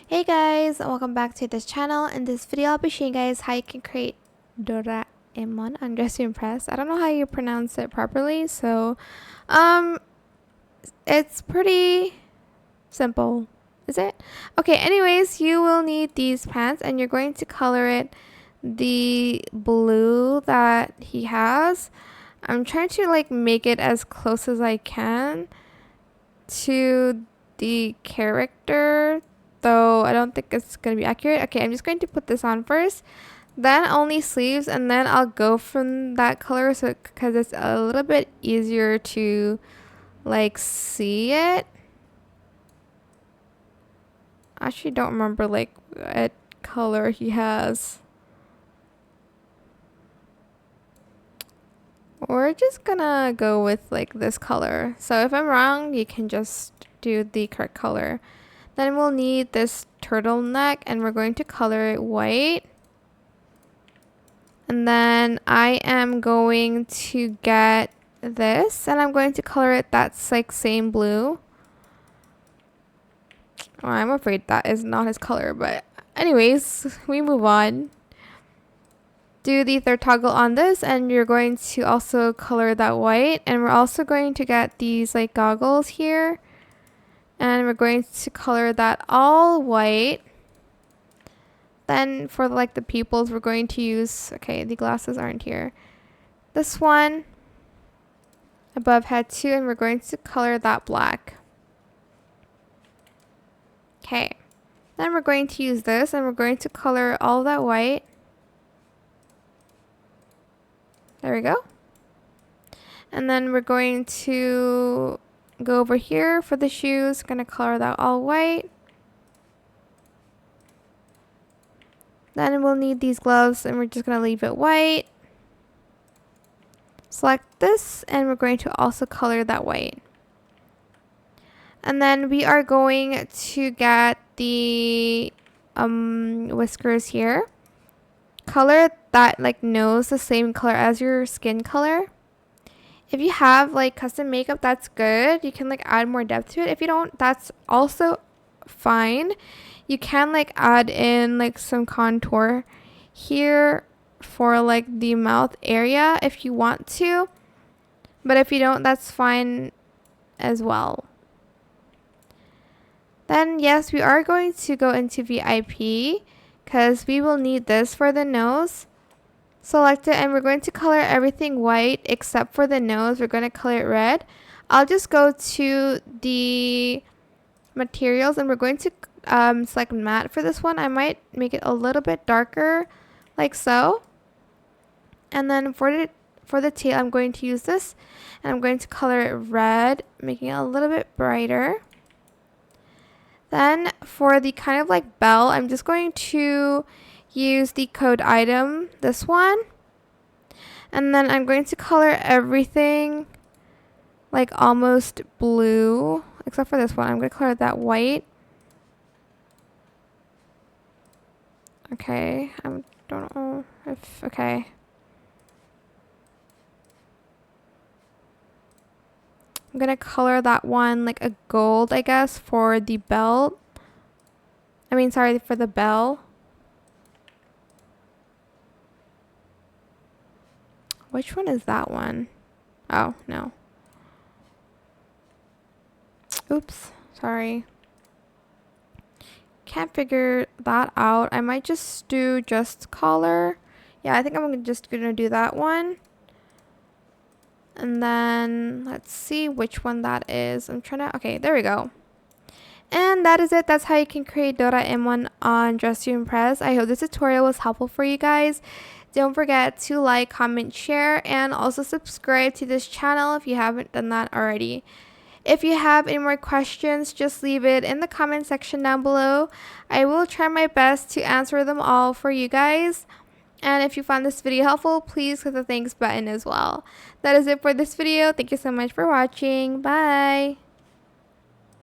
Hey guys, welcome back to this channel. In this video, I'll be showing you guys how you can create Doraemon on Dress to Impress. I don't know how you pronounce it properly, so it's pretty simple, is it? Okay, anyways, you will need these pants and you're going to color it the blue that he has. I'm trying to like make it as close as I can to the character, though I don't think it's going to be accurate. Okay, I'm just going to put this on first, then only sleeves, and then I'll go from that color so because it's a little bit easier to like see it. I actually don't remember like what color he has. We're just gonna go with like this color. So if I'm wrong, you can just do the correct color. Then we'll need this turtleneck and we're going to color it white. And then I am going to get this and I'm going to color it that's like same blue. Oh, I'm afraid that is not his color, but anyways, we move on. Do the third toggle on this and you're going to also color that white, and we're also going to get these like goggles here and we're going to color that all white. Then for like the pupils, we're going to use, okay, the glasses aren't here, this one above head 2, and we're going to color that black. Okay, then we're going to use this and we're going to color all that white. There we go. And then we're going to go over here for the shoes. Going to color that all white. Then we'll need these gloves and we're just going to leave it white. Select this and we're going to also color that white. And then we are going to get the whiskers here. Color that like nose the same color as your skin color. If you have like custom makeup, that's good. You can like add more depth to it. If you don't, that's also fine. You can like add in like some contour here for like the mouth area if you want to. But if you don't, that's fine as well. Then yes, we are going to go into VIP because we will need this for the nose. Select it and we're going to color everything white except for the nose. We're going to color it red. I'll just go to the materials and we're going to select matte for this one. I might make it a little bit darker like so. And then for the tail, I'm going to use this and I'm going to color it red, making it a little bit brighter. Then for the kind of like bell, I'm just going to use the code item, this one. And then I'm going to color everything like almost blue, except for this one. I'm going to color that white. Okay, I don't know if, okay. I'm going to color that one like a gold, I guess, for the belt. I mean, sorry, for the bell. Which one is that one? Oh, no. Oops, sorry. Can't figure that out. I might just do just color. Yeah, I think I'm just gonna do that one. And then let's see which one that is. I'm trying to, okay, there we go. And that is it. That's how you can create Doraemon on Dress to Impress. I hope this tutorial was helpful for you guys. Don't forget to like, comment, share, and also subscribe to this channel if you haven't done that already. If you have any more questions, just leave it in the comment section down below. I will try my best to answer them all for you guys. And if you found this video helpful, please click the thanks button as well. That is it for this video. Thank you so much for watching. Bye!